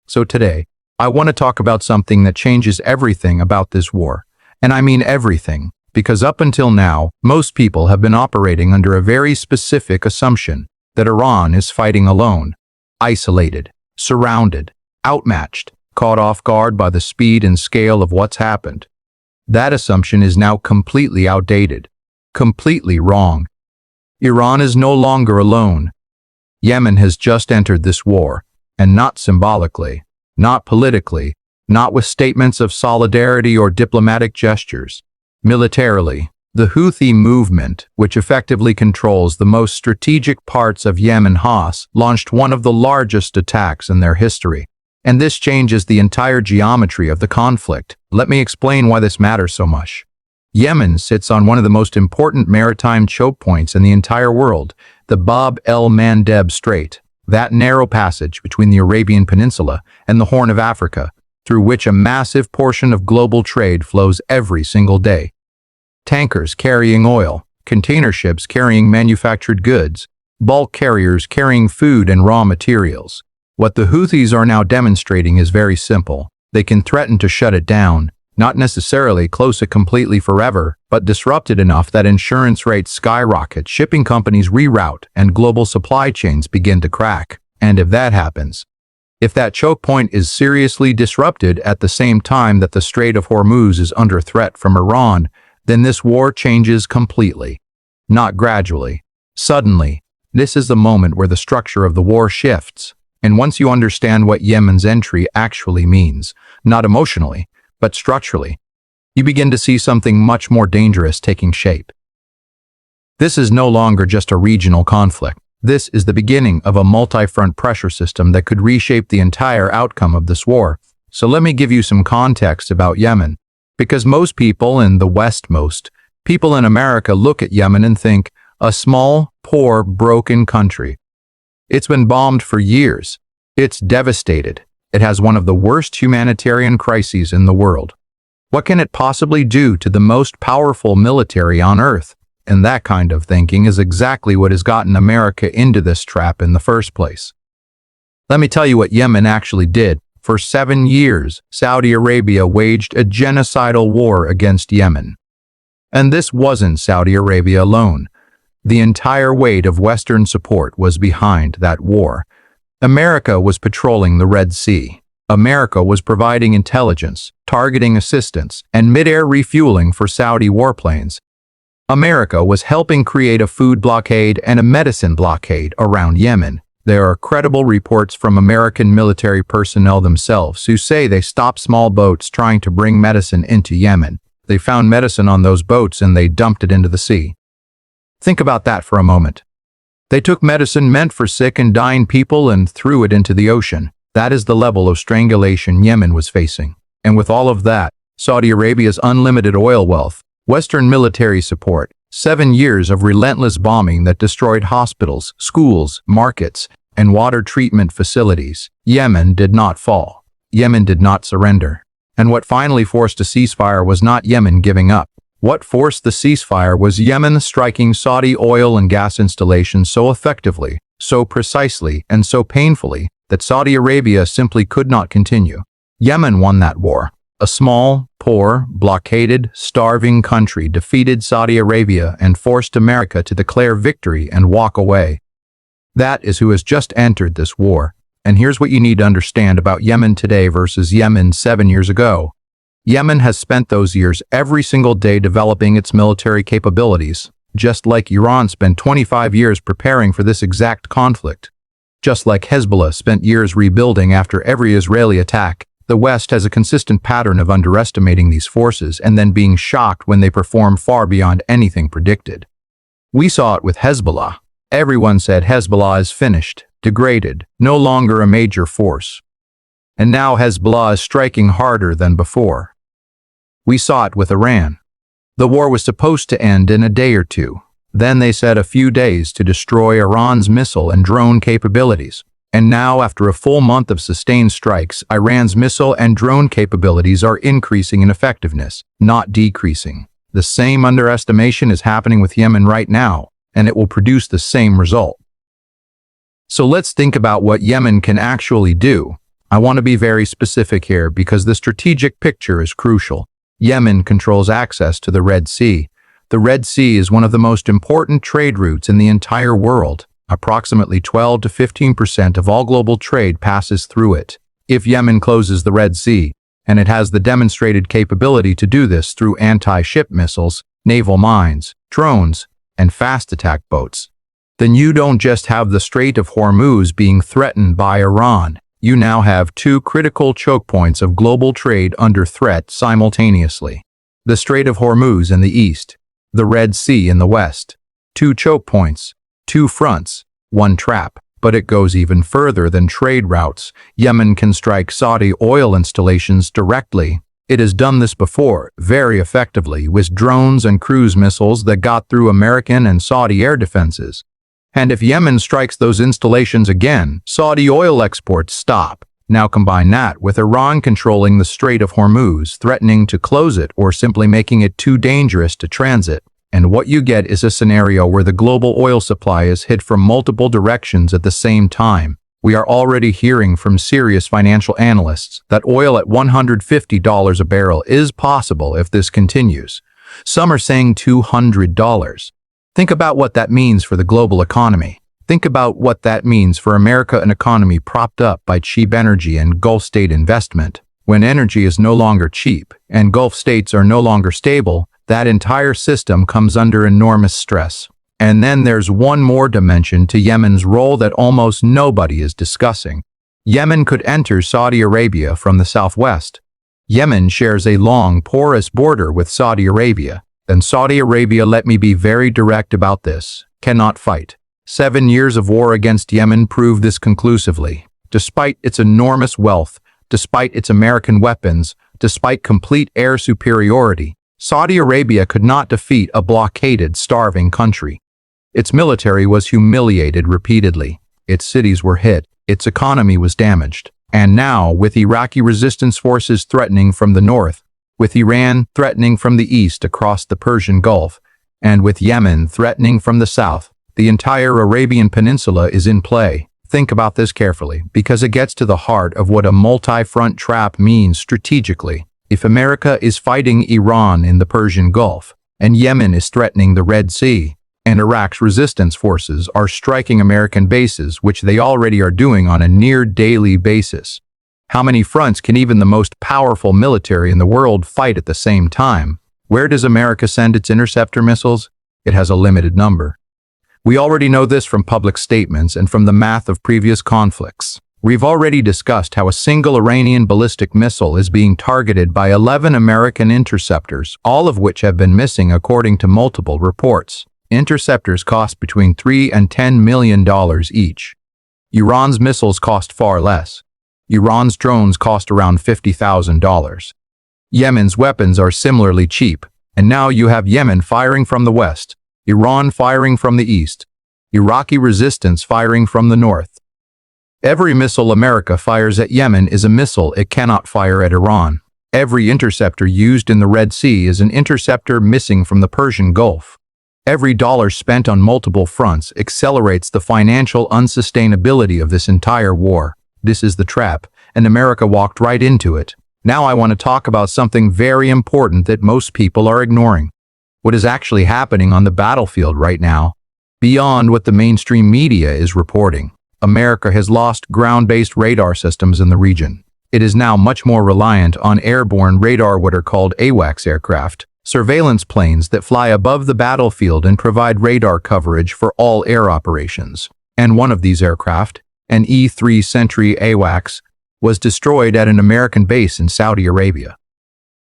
So today, I want to talk about something that changes everything about this war. And I mean everything, because up until now, most people have been operating under a very specific assumption that Iran is fighting alone, isolated, surrounded, outmatched, caught off guard by the speed and scale of what's happened. That assumption is now completely outdated, completely wrong. Iran is no longer alone. Yemen has just entered this war, and not symbolically, not politically, not with statements of solidarity or diplomatic gestures. Militarily, the Houthi movement, which effectively controls the most strategic parts of Yemen, launched one of the largest attacks in their history. And this changes the entire geometry of the conflict. Let me explain why this matters so much. Yemen sits on one of the most important maritime choke points in the entire world, the Bab el-Mandeb Strait, that narrow passage between the Arabian Peninsula and the Horn of Africa, through which a massive portion of global trade flows every single day. Tankers carrying oil, container ships carrying manufactured goods, bulk carriers carrying food and raw materials. What the Houthis are now demonstrating is very simple. They can threaten to shut it down, not necessarily close it completely forever, but disrupt it enough that insurance rates skyrocket, shipping companies reroute, and global supply chains begin to crack. And if that happens, if that choke point is seriously disrupted at the same time that the Strait of Hormuz is under threat from Iran, then this war changes completely. Not gradually. Suddenly. This is the moment where the structure of the war shifts. And once you understand what Yemen's entry actually means, not emotionally, but structurally, you begin to see something much more dangerous taking shape. This is no longer just a regional conflict. This is the beginning of a multi-front pressure system that could reshape the entire outcome of this war. So let me give you some context about Yemen, because most people in the West, most people in America look at Yemen and think, a small, poor, broken country. It's been bombed for years. It's devastated. It has one of the worst humanitarian crises in the world. What can it possibly do to the most powerful military on earth? And that kind of thinking is exactly what has gotten America into this trap in the first place. Let me tell you what Yemen actually did. For 7 years, Saudi Arabia waged a genocidal war against Yemen. And this wasn't Saudi Arabia alone. The entire weight of Western support was behind that war. America was patrolling the Red Sea. America was providing intelligence, targeting assistance, and mid-air refueling for Saudi warplanes. America was helping create a food blockade and a medicine blockade around Yemen. There are credible reports from American military personnel themselves who say they stopped small boats trying to bring medicine into Yemen. They found medicine on those boats and they dumped it into the sea. Think about that for a moment. They took medicine meant for sick and dying people and threw it into the ocean. That is the level of strangulation Yemen was facing. And with all of that, Saudi Arabia's unlimited oil wealth, Western military support, 7 years of relentless bombing that destroyed hospitals, schools, markets, and water treatment facilities, Yemen did not fall. Yemen did not surrender. And what finally forced a ceasefire was not Yemen giving up. What forced the ceasefire was Yemen striking Saudi oil and gas installations so effectively, so precisely, and so painfully that Saudi Arabia simply could not continue. Yemen won that war. A small, poor, blockaded, starving country defeated Saudi Arabia and forced America to declare victory and walk away. That is who has just entered this war. And here's what you need to understand about Yemen today versus Yemen 7 years ago. Yemen has spent those years every single day developing its military capabilities, just like Iran spent 25 years preparing for this exact conflict. Just like Hezbollah spent years rebuilding after every Israeli attack, the West has a consistent pattern of underestimating these forces and then being shocked when they perform far beyond anything predicted. We saw it with Hezbollah. Everyone said Hezbollah is finished, degraded, no longer a major force. And now Hezbollah is striking harder than before. We saw it with Iran. The war was supposed to end in a day or two. Then they said a few days to destroy Iran's missile and drone capabilities. And now, after a full month of sustained strikes, Iran's missile and drone capabilities are increasing in effectiveness, not decreasing. The same underestimation is happening with Yemen right now, and it will produce the same result. So let's think about what Yemen can actually do. I want to be very specific here because the strategic picture is crucial. Yemen controls access to the Red Sea. The Red Sea is one of the most important trade routes in the entire world. Approximately 12 to 15% of all global trade passes through it. If Yemen closes the Red Sea, and it has the demonstrated capability to do this through anti-ship missiles, naval mines, drones, and fast attack boats, then you don't just have the Strait of Hormuz being threatened by Iran. You now have two critical choke points of global trade under threat simultaneously. The Strait of Hormuz in the east, the Red Sea in the west. Two choke points, two fronts, one trap. But it goes even further than trade routes. Yemen can strike Saudi oil installations directly. It has done this before, very effectively, with drones and cruise missiles that got through American and Saudi air defenses. And if Yemen strikes those installations again, Saudi oil exports stop. Now combine that with Iran controlling the Strait of Hormuz, threatening to close it or simply making it too dangerous to transit. And what you get is a scenario where the global oil supply is hit from multiple directions at the same time. We are already hearing from serious financial analysts that oil at $150 a barrel is possible if this continues. Some are saying $200. Think about what that means for the global economy. Think about what that means for America, an economy propped up by cheap energy and Gulf state investment. When energy is no longer cheap and Gulf states are no longer stable, that entire system comes under enormous stress. And then there's one more dimension to Yemen's role that almost nobody is discussing. Yemen could enter Saudi Arabia from the southwest. Yemen shares a long, porous border with Saudi Arabia. And Saudi Arabia, let me be very direct about this, cannot fight. 7 years of war against Yemen prove this conclusively. Despite its enormous wealth, despite its American weapons, despite complete air superiority, Saudi Arabia could not defeat a blockaded, starving country. Its military was humiliated repeatedly. Its cities were hit. Its economy was damaged. And now, with Iraqi resistance forces threatening from the north, with Iran threatening from the east across the Persian Gulf, and with Yemen threatening from the south, the entire Arabian Peninsula is in play. Think about this carefully, because it gets to the heart of what a multi-front trap means strategically. If America is fighting Iran in the Persian Gulf, and Yemen is threatening the Red Sea, and Iraq's resistance forces are striking American bases, which they already are doing on a near-daily basis, how many fronts can even the most powerful military in the world fight at the same time? Where does America send its interceptor missiles? It has a limited number. We already know this from public statements and from the math of previous conflicts. We've already discussed how a single Iranian ballistic missile is being targeted by 11 American interceptors, all of which have been missing according to multiple reports. Interceptors cost between $3 and $10 million each. Iran's missiles cost far less. Iran's drones cost around $50,000. Yemen's weapons are similarly cheap, and now you have Yemen firing from the west, Iran firing from the east, Iraqi resistance firing from the north. Every missile America fires at Yemen is a missile it cannot fire at Iran. Every interceptor used in the Red Sea is an interceptor missing from the Persian Gulf. Every dollar spent on multiple fronts accelerates the financial unsustainability of this entire war. This is the trap, and America walked right into it. Now I want to talk about something very important that most people are ignoring. What is actually happening on the battlefield right now? Beyond what the mainstream media is reporting, America has lost ground-based radar systems in the region. It is now much more reliant on airborne radar, what are called AWACS aircraft, surveillance planes that fly above the battlefield and provide radar coverage for all air operations. And one of these aircraft, an E-3 Sentry AWACS, was destroyed at an American base in Saudi Arabia.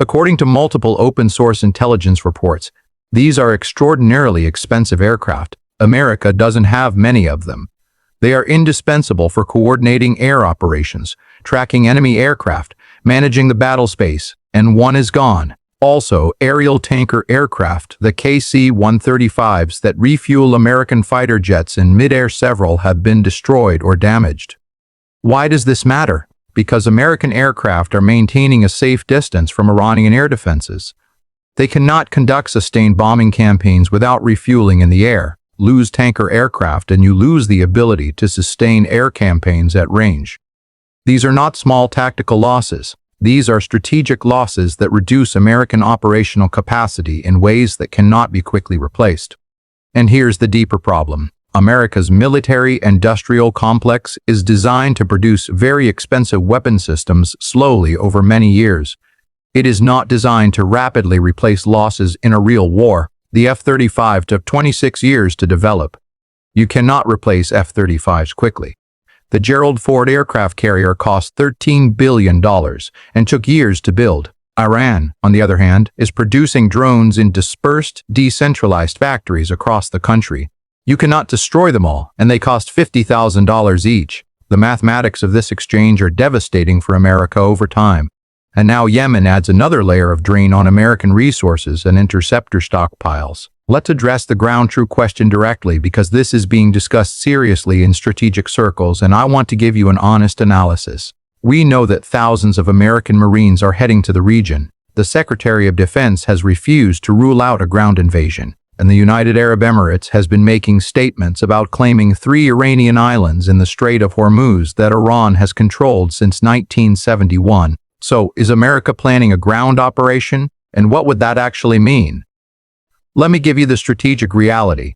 According to multiple open-source intelligence reports, these are extraordinarily expensive aircraft. America doesn't have many of them. They are indispensable for coordinating air operations, tracking enemy aircraft, managing the battle space, and one is gone. Also, aerial tanker aircraft, the KC-135s that refuel American fighter jets in midair, several have been destroyed or damaged. Why does this matter? Because American aircraft are maintaining a safe distance from Iranian air defenses. They cannot conduct sustained bombing campaigns without refueling in the air. Lose tanker aircraft and you lose the ability to sustain air campaigns at range. These are not small tactical losses. These are strategic losses that reduce American operational capacity in ways that cannot be quickly replaced. And here's the deeper problem. America's military-industrial complex is designed to produce very expensive weapon systems slowly over many years. It is not designed to rapidly replace losses in a real war. The F-35 took 26 years to develop. You cannot replace F-35s quickly. The Gerald Ford aircraft carrier cost $13 billion and took years to build. Iran, on the other hand, is producing drones in dispersed, decentralized factories across the country. You cannot destroy them all, and they cost $50,000 each. The mathematics of this exchange are devastating for America over time. And now Yemen adds another layer of drain on American resources and interceptor stockpiles. Let's address the ground troop question directly because this is being discussed seriously in strategic circles, and I want to give you an honest analysis. We know that thousands of American Marines are heading to the region. The Secretary of Defense has refused to rule out a ground invasion, and the United Arab Emirates has been making statements about claiming 3 Iranian islands in the Strait of Hormuz that Iran has controlled since 1971. So, is America planning a ground operation? And what would that actually mean? Let me give you the strategic reality.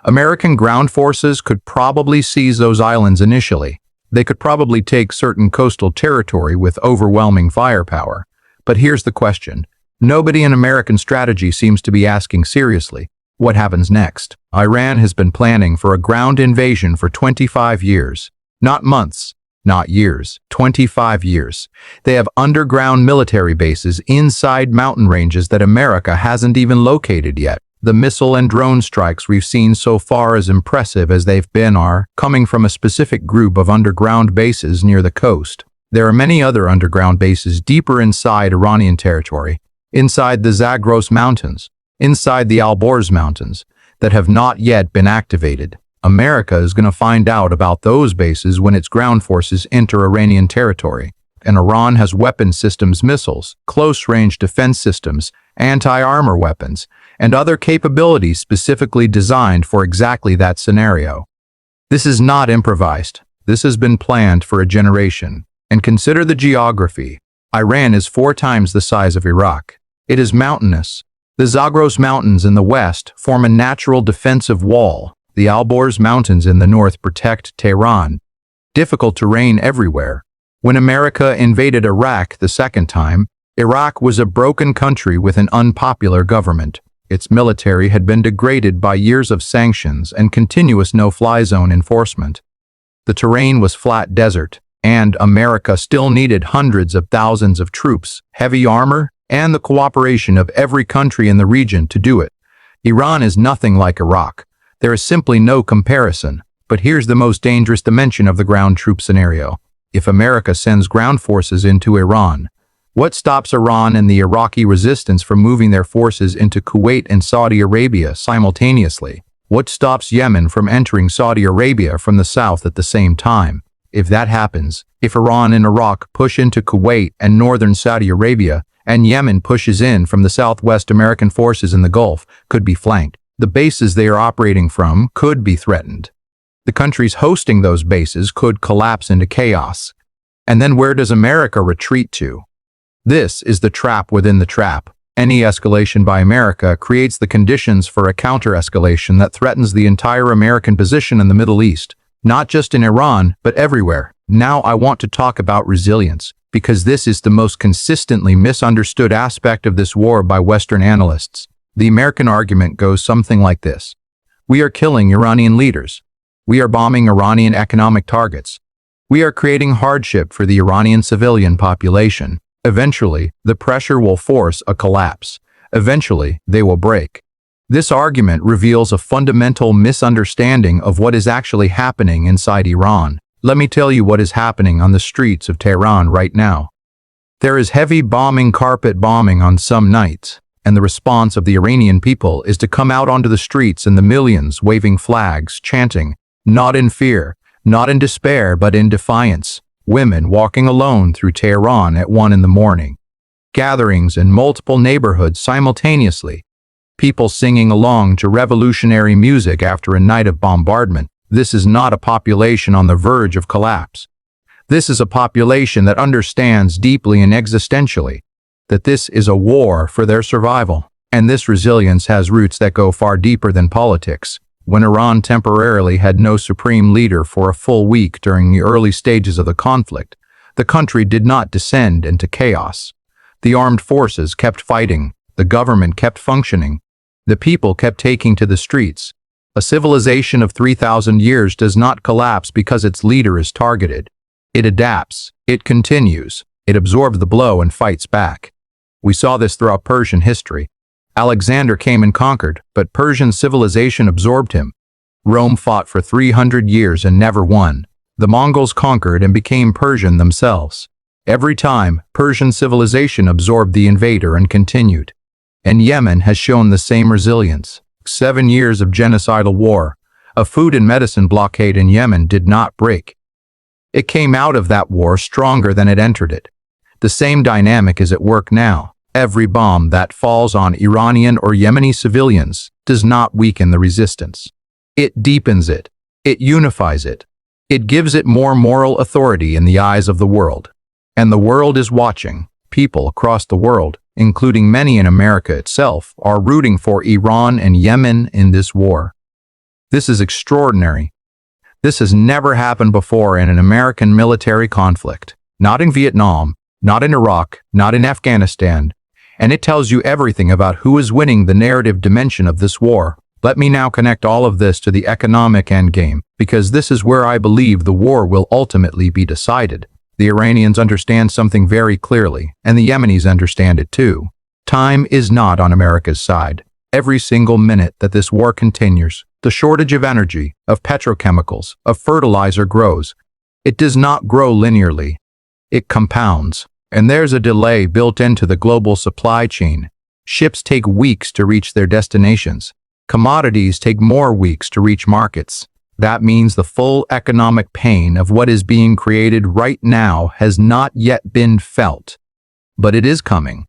American ground forces could probably seize those islands initially. They could probably take certain coastal territory with overwhelming firepower. But here's the question. Nobody in American strategy seems to be asking seriously. What happens next? Iran has been planning for a ground invasion for 25 years. Not months. Not years, 25 years. They have underground military bases inside mountain ranges that America hasn't even located yet. The missile and drone strikes we've seen so far, as impressive as they've been, are coming from a specific group of underground bases near the coast. There are many other underground bases deeper inside Iranian territory, inside the Zagros Mountains, inside the al-Borz Mountains, that have not yet been activated. America is going to find out about those bases when its ground forces enter Iranian territory. And Iran has weapon systems, missiles, close-range defense systems, anti-armor weapons, and other capabilities specifically designed for exactly that scenario. This is not improvised. This has been planned for a generation. And consider the geography. Iran is 4 times the size of Iraq. It is mountainous. The Zagros Mountains in the west form a natural defensive wall. The al-Borz Mountains in the north protect Tehran. Difficult terrain everywhere. When America invaded Iraq the second time, Iraq was a broken country with an unpopular government. Its military had been degraded by years of sanctions and continuous no-fly zone enforcement. The terrain was flat desert, and America still needed hundreds of thousands of troops, heavy armor, and the cooperation of every country in the region to do it. Iran is nothing like Iraq. There is simply no comparison. But here's the most dangerous dimension of the ground troop scenario. If America sends ground forces into Iran, what stops Iran and the Iraqi resistance from moving their forces into Kuwait and Saudi Arabia simultaneously? What stops Yemen from entering Saudi Arabia from the south at the same time? If that happens, if Iran and Iraq push into Kuwait and northern Saudi Arabia, and Yemen pushes in from the southwest, American forces in the Gulf could be flanked. The bases they are operating from could be threatened. The countries hosting those bases could collapse into chaos. And then where does America retreat to? This is the trap within the trap. Any escalation by America creates the conditions for a counter-escalation that threatens the entire American position in the Middle East, not just in Iran, but everywhere. Now I want to talk about resilience, because this is the most consistently misunderstood aspect of this war by Western analysts. The American argument goes something like this. We are killing Iranian leaders. We are bombing Iranian economic targets. We are creating hardship for the Iranian civilian population. Eventually, the pressure will force a collapse. Eventually, they will break. This argument reveals a fundamental misunderstanding of what is actually happening inside Iran. Let me tell you what is happening on the streets of Tehran right now. There is heavy bombing, carpet bombing on some nights. And the response of the Iranian people is to come out onto the streets in the millions, waving flags, chanting, not in fear, not in despair, but in defiance. Women walking alone through Tehran at 1 in the morning. Gatherings in multiple neighborhoods simultaneously. People singing along to revolutionary music after a night of bombardment. This is not a population on the verge of collapse. This is a population that understands deeply and existentially that this is a war for their survival. And this resilience has roots that go far deeper than politics. When Iran temporarily had no supreme leader for a full week during the early stages of the conflict, the country did not descend into chaos. The armed forces kept fighting, the government kept functioning, the people kept taking to the streets. A civilization of 3,000 years does not collapse because its leader is targeted. It adapts, it continues, it absorbs the blow and fights back. We saw this throughout Persian history. Alexander came and conquered, but Persian civilization absorbed him. Rome fought for 300 years and never won. The Mongols conquered and became Persian themselves. Every time, Persian civilization absorbed the invader and continued. And Yemen has shown the same resilience. 7 years of genocidal war, a food and medicine blockade in Yemen did not break. It came out of that war stronger than it entered it. The same dynamic is at work now. Every bomb that falls on Iranian or Yemeni civilians does not weaken the resistance. It deepens it. It unifies it. It gives it more moral authority in the eyes of the world. And the world is watching. People across the world, including many in America itself, are rooting for Iran and Yemen in this war. This is extraordinary. This has never happened before in an American military conflict. Not in Vietnam, not in Iraq, not in Afghanistan. And it tells you everything about who is winning the narrative dimension of this war. Let me now connect all of this to the economic endgame, because this is where I believe the war will ultimately be decided. The Iranians understand something very clearly, and the Yemenis understand it too. Time is not on America's side. Every single minute that this war continues, the shortage of energy, of petrochemicals, of fertilizer grows. It does not grow linearly. It compounds. And there's a delay built into the global supply chain. Ships take weeks to reach their destinations. Commodities take more weeks to reach markets. That means the full economic pain of what is being created right now has not yet been felt. But it is coming.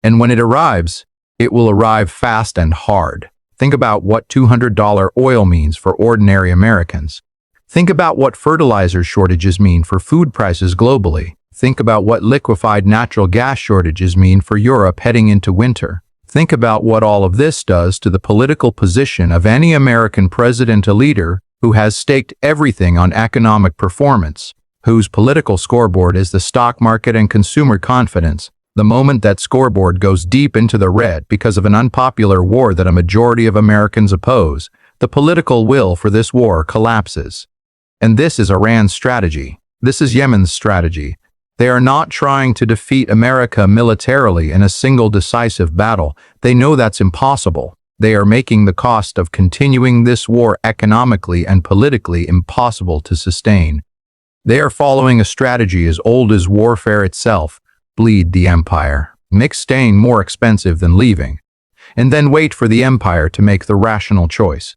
And when it arrives, it will arrive fast and hard. Think about what $200 oil means for ordinary Americans. Think about what fertilizer shortages mean for food prices globally. Think about what liquefied natural gas shortages mean for Europe heading into winter. Think about what all of this does to the political position of any American president or leader who has staked everything on economic performance, whose political scoreboard is the stock market and consumer confidence. The moment that scoreboard goes deep into the red because of an unpopular war that a majority of Americans oppose, the political will for this war collapses. And this is Iran's strategy. This is Yemen's strategy. They are not trying to defeat America militarily in a single decisive battle. They know that's impossible. They are making the cost of continuing this war economically and politically impossible to sustain. They are following a strategy as old as warfare itself: bleed the empire, make staying more expensive than leaving, and then wait for the empire to make the rational choice.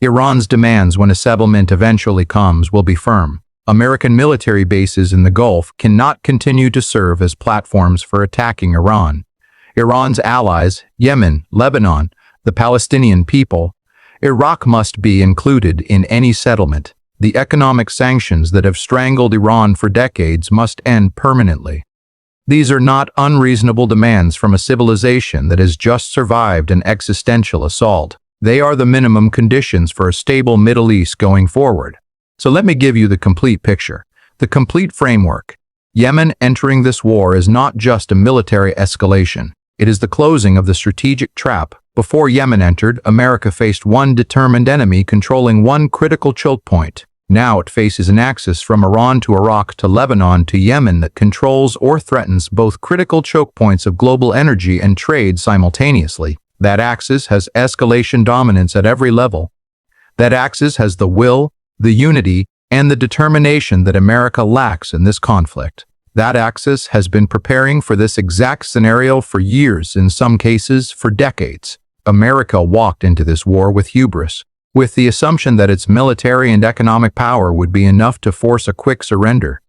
Iran's demands when a settlement eventually comes will be firm. American military bases in the Gulf cannot continue to serve as platforms for attacking Iran. Iran's allies, Yemen, Lebanon, the Palestinian people, Iraq must be included in any settlement. The economic sanctions that have strangled Iran for decades must end permanently. These are not unreasonable demands from a civilization that has just survived an existential assault. They are the minimum conditions for a stable Middle East going forward. So let me give you the complete picture, the complete framework. Yemen entering this war is not just a military escalation. It is the closing of the strategic trap. Before Yemen entered, America faced one determined enemy controlling one critical choke point. Now it faces an axis from Iran to Iraq to Lebanon to Yemen that controls or threatens both critical choke points of global energy and trade simultaneously. That axis has escalation dominance at every level. That axis has the will, the unity, and the determination that America lacks in this conflict. That axis has been preparing for this exact scenario for years, in some cases for decades. America walked into this war with hubris, with the assumption that its military and economic power would be enough to force a quick surrender.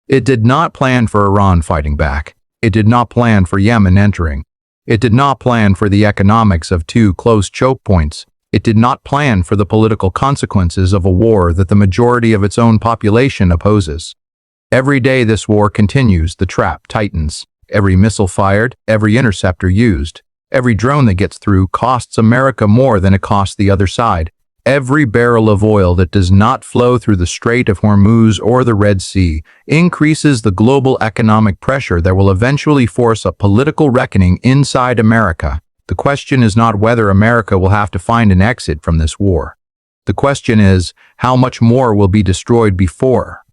It did not plan for Iran fighting back. It did not plan for Yemen entering. It did not plan for the economics of two close choke points. It did not plan for the political consequences of a war that the majority of its own population opposes. Every day this war continues, the trap tightens. Every missile fired, every interceptor used, every drone that gets through costs America more than it costs the other side. Every barrel of oil that does not flow through the Strait of Hormuz or the Red Sea increases the global economic pressure that will eventually force a political reckoning inside America. The question is not whether America will have to find an exit from this war. The question is, how much more will be destroyed before